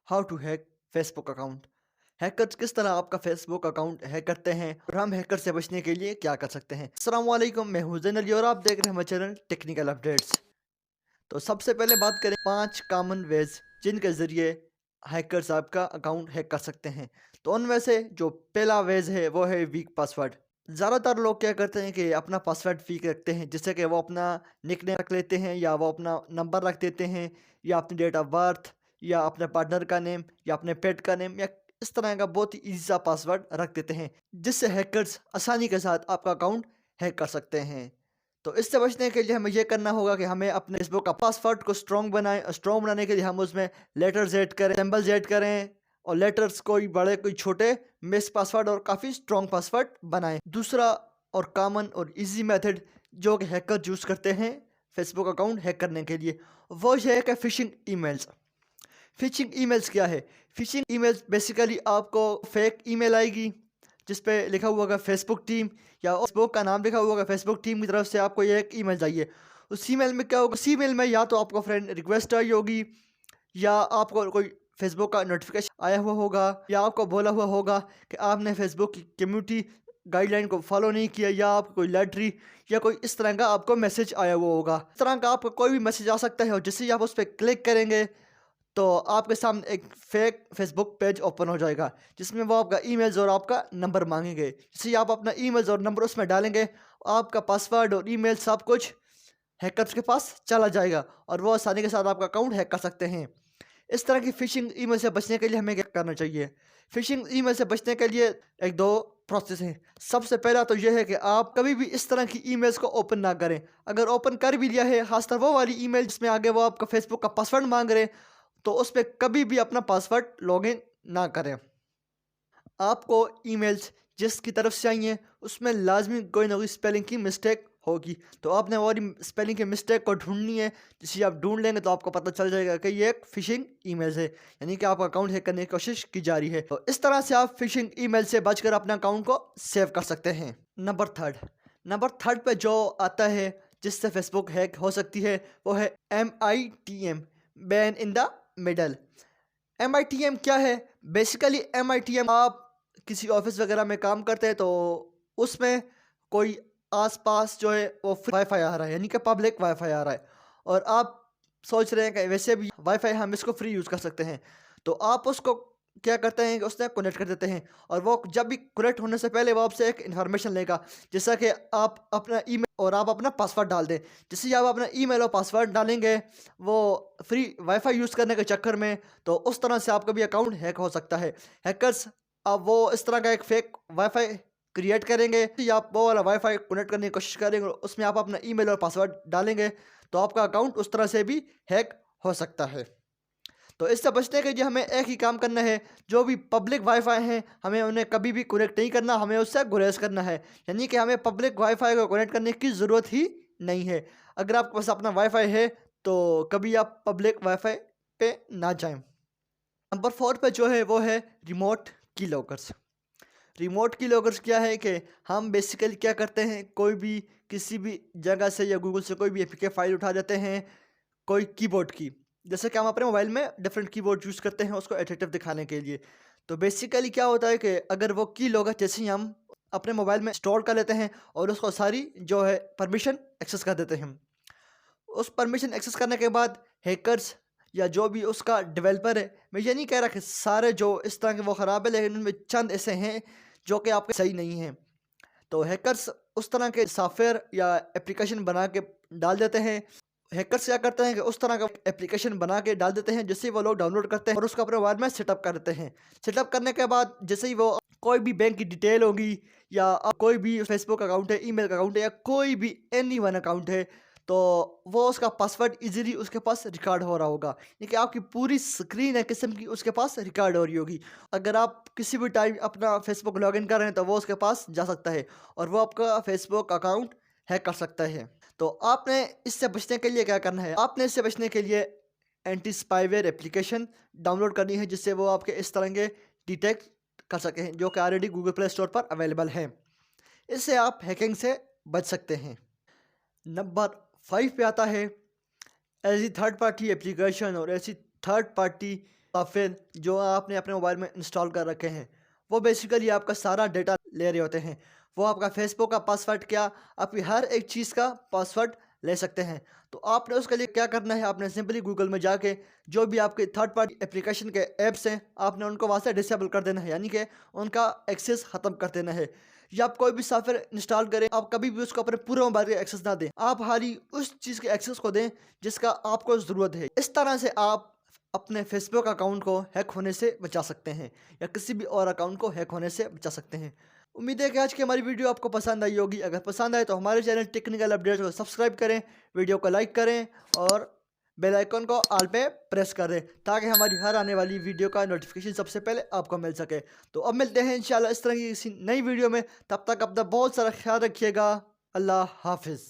How to hack Facebook account. Hackers किस तरह आपका फेसबुक अकाउंट हैक करते हैं और हम हैकर से बचने के लिए क्या कर सकते हैं। अस्सलाम वालेकुम, मैं हूं ज़ैन अली और आप देख रहे हैं हमारे चैनल टेक्निकल अपडेट्स। तो सबसे पहले बात करें 5 कॉमन वेज जिनके ज़रिए हैकर्स आपका अकाउंट हैक कर सकते हैं। तो उनमें से जो पहला वेज है वो है वीक पासवर्ड। ज़्यादातर लोग क्या करते हैं कि अपना पासवर्ड वीक रखते हैं, जिससे कि वो अपना निकनेम रख लेते हैं या वो अपना नंबर रख देते हैं या अपनी डेट ऑफ बर्थ या अपने पार्टनर का नेम या अपने पेट का नेम या इस तरह का बहुत ही ईजी सा पासवर्ड रख देते हैं, जिससे हैकर्स आसानी के साथ आपका अकाउंट हैक कर सकते हैं। तो इससे बचने के लिए हमें यह करना होगा कि हमें अपने फेसबुक का पासवर्ड को स्ट्रॉन्ग बनाएं। स्ट्रॉन्ग बनाने के लिए हम उसमें लेटर्स ऐड करें, सिंबल्स ऐड करें और लेटर्स कोई बड़े कोई छोटे मिस पासवर्ड और काफ़ी स्ट्रॉन्ग पासवर्ड बनाएं। दूसरा और कॉमन और इजी मेथड जो कि हैकर यूज़ करते हैं फेसबुक अकाउंट हैक करने के लिए, वो ये है कि फ़िशिंग ईमेल्स। फ़िशिंग ईमेल्स क्या है? फ़िशिंग ईमेल्स बेसिकली आपको फेक ईमेल आएगी जिस पे लिखा हुआ होगा फेसबुक टीम या फेसबुक का नाम लिखा हुआ होगा, फेसबुक टीम की तरफ से आपको ये एक ईमेल चाहिए। उस ईमेल में क्या होगा, उस ईमेल में या तो आपको फ्रेंड रिक्वेस्ट आई होगी या आपको कोई फेसबुक का नोटिफिकेशन आया हुआ होगा या आपको बोला हुआ होगा कि आपने फेसबुक की कम्युनिटी गाइडलाइन को फॉलो नहीं किया या आपको कोई लॉटरी या कोई इस तरह का आपको मैसेज आया हुआ होगा। इस तरह का आपको कोई भी मैसेज आ सकता है और जैसे ही आप उस पर क्लिक करेंगे तो आपके सामने एक फेक फेसबुक पेज ओपन हो जाएगा, जिसमें वो आपका ईमेल्स और आपका नंबर मांगेंगे। जैसे ही आप अपना ईमेल्स और नंबर उसमें डालेंगे, आपका पासवर्ड और ईमेल सब कुछ हैकर्स के पास चला जाएगा और वो आसानी के साथ आपका अकाउंट हैक कर सकते हैं। इस तरह की फ़िशिंग ईमेल से बचने के लिए हमें क्या करना चाहिए? फ़िशिंग ईमेल से बचने के लिए एक दो प्रोसेस हैं। सबसे पहला तो ये है कि आप कभी भी इस तरह की ईमेल्स को ओपन ना करें। अगर ओपन कर भी लिया है, ख़ासकर वो वाली ईमेल जिसमें आगे वो आपका फेसबुक का पासवर्ड मांग रहे हैं, तो उस पे कभी भी अपना पासवर्ड लॉगिन ना करें। आपको ईमेल्स जिसकी तरफ से आई हैं उसमें लाजमी कोई ना कोई स्पेलिंग की मिस्टेक होगी, तो आपने वो स्पेलिंग की मिस्टेक को ढूंढनी है। जिसे आप ढूंढ लेंगे तो आपको पता चल जाएगा कि ये एक फ़िशिंग ईमेल है, यानी कि आपका अकाउंट हैक करने की कोशिश की जा रही है। तो इस तरह से आप फ़िशिंग ईमेल से बचकर अपने अकाउंट को सेव कर सकते हैं। नंबर थर्ड पे जो आता है जिससे फेसबुक हैक हो सकती है वो है MITM, man in the middle. MITM क्या है? बेसिकली MITM, आप किसी ऑफिस वगैरह में काम करते हैं तो उसमें कोई आसपास जो है वो वाईफाई आ रहा है, यानी कि पब्लिक वाईफाई आ रहा है और आप सोच रहे हैं कि वैसे भी वाईफाई हम इसको फ्री यूज़ कर सकते हैं, तो आप उसको क्या करते हैं कि उससे कनेक्ट कर देते हैं और वो जब भी कनेक्ट होने से पहले वो आपसे एक इन्फॉर्मेशन लेगा, जैसा कि आप अपना ईमेल और आप अपना पासवर्ड डाल दें। जैसे ही आप अपना ईमेल और पासवर्ड डालेंगे वो फ्री वाईफाई यूज़ करने के चक्कर में, तो उस तरह से आपका भी अकाउंट हैक हो सकता है। हैकर्स अब वो इस तरह का एक फेक वाईफाई क्रिएट करेंगे या आप वो वाला वाईफाई कनेक्ट करने की कोशिश करेंगे और उसमें आप अपना ईमेल और पासवर्ड डालेंगे, तो आपका अकाउंट उस तरह से भी हैक हो सकता है। तो इससे बचने के लिए हमें एक ही काम करना है, जो भी पब्लिक वाईफाई हैं हमें उन्हें कभी भी कनेक्ट नहीं करना, हमें उससे गुरेज करना है। यानी कि हमें पब्लिक वाईफाई को कनेक्ट करने की ज़रूरत ही नहीं है। अगर आपके पास अपना वाईफाई है तो कभी आप पब्लिक वाईफाई पे ना जाएं। नंबर 4 पे जो है वो है रिमोट की लॉकर्स। रिमोट की लॉकर्स क्या है कि हम बेसिकली क्या करते हैं, कोई भी किसी भी जगह से या गूगल से कोई भी एपीके फाइल उठा देते हैं, कोई कीबोर्ड की, जैसे कि हम अपने मोबाइल में डिफरेंट कीबोर्ड यूज़ करते हैं उसको अट्रैक्टिव दिखाने के लिए। तो बेसिकली क्या होता है कि अगर वो की लॉकर जैसे ही हम अपने मोबाइल में इंस्टॉल कर लेते हैं और उसको सारी जो है परमिशन एक्सेस कर देते हैं, उस परमिशन एक्सेस करने के बाद हैकर्स या जो भी उसका डेवलपर है, मैं ये नहीं कह रहा कि सारे जो इस तरह के वो ख़राब है, लेकिन उनमें चंद ऐसे हैं जो कि आपके सही नहीं हैं। तो हैकर्स उस तरह के सॉफ्टवेयर या एप्लीकेशन बना के डाल देते हैं। हैकर्स क्या करते हैं कि उस तरह का एप्लीकेशन बना के डाल देते हैं, जिससे वो लोग डाउनलोड करते हैं और उसको अपने मोबाइल में सेटअप कर देते हैं। सेटअप करने के बाद जैसे ही वो कोई भी बैंक की डिटेल होगी या कोई भी फेसबुक अकाउंट है, ईमेल अकाउंट है या कोई भी एनी वन अकाउंट है, तो वो उसका पासवर्ड इजीली उसके पास रिकॉर्ड हो रहा होगा, यानी कि आपकी पूरी स्क्रीन है किस्म की उसके पास रिकॉर्ड हो रही होगी। अगर आप किसी भी टाइम अपना फेसबुक लॉगिन कर रहे हैं तो वो उसके पास जा सकता है और वो आपका फेसबुक अकाउंट हैक कर सकता है। तो आपने इससे बचने के लिए क्या करना है, आपने इससे बचने के लिए एंटी स्पाईवेयर एप्लीकेशन डाउनलोड करनी है, जिससे वो आपके इस तरह के डिटेक्ट कर सकें, जो कि ऑलरेडी गूगल प्ले स्टोर पर अवेलेबल है। इससे आप हैकिंग से बच सकते हैं। नंबर 5 पे आता है ऐसी थर्ड पार्टी एप्लीकेशन और ऐसी थर्ड पार्टी फिर जो आपने अपने मोबाइल में इंस्टॉल कर रखे हैं वो बेसिकली आपका सारा डेटा ले रहे होते हैं। वो आपका फेसबुक का पासवर्ड क्या, आपकी हर एक चीज़ का पासवर्ड ले सकते हैं। तो आपने उसके लिए क्या करना है, आपने सिंपली गूगल में जाके जो भी आपके थर्ड पार्टी एप्लीकेशन के ऐप्स हैं आपने उनको वहाँ से डिसेबल कर देना है, यानी कि उनका एक्सेस ख़त्म कर देना है। या आप कोई भी सॉफ्टवेयर इंस्टॉल करें, आप कभी भी उसको अपने पूरे मोबाइल के एक्सेस ना दें, आप हाली उस चीज़ के एक्सेस को दें जिसका आपको ज़रूरत है। इस तरह से आप अपने फेसबुक अकाउंट को हैक होने से बचा सकते हैं या किसी भी और अकाउंट को हैक होने से बचा सकते हैं। उम्मीद है कि आज की हमारी वीडियो आपको पसंद आई होगी। अगर पसंद आए तो हमारे चैनल टेक्निकल अपडेट्स को सब्सक्राइब करें, वीडियो को लाइक करें और बेल आइकन को ऑल पे प्रेस करें ताकि हमारी हर आने वाली वीडियो का नोटिफिकेशन सबसे पहले आपको मिल सके। तो अब मिलते हैं इंशाल्लाह इस तरह की किसी नई वीडियो में। तब तक अपना बहुत सारा ख्याल रखिएगा। अल्लाह हाफिज़।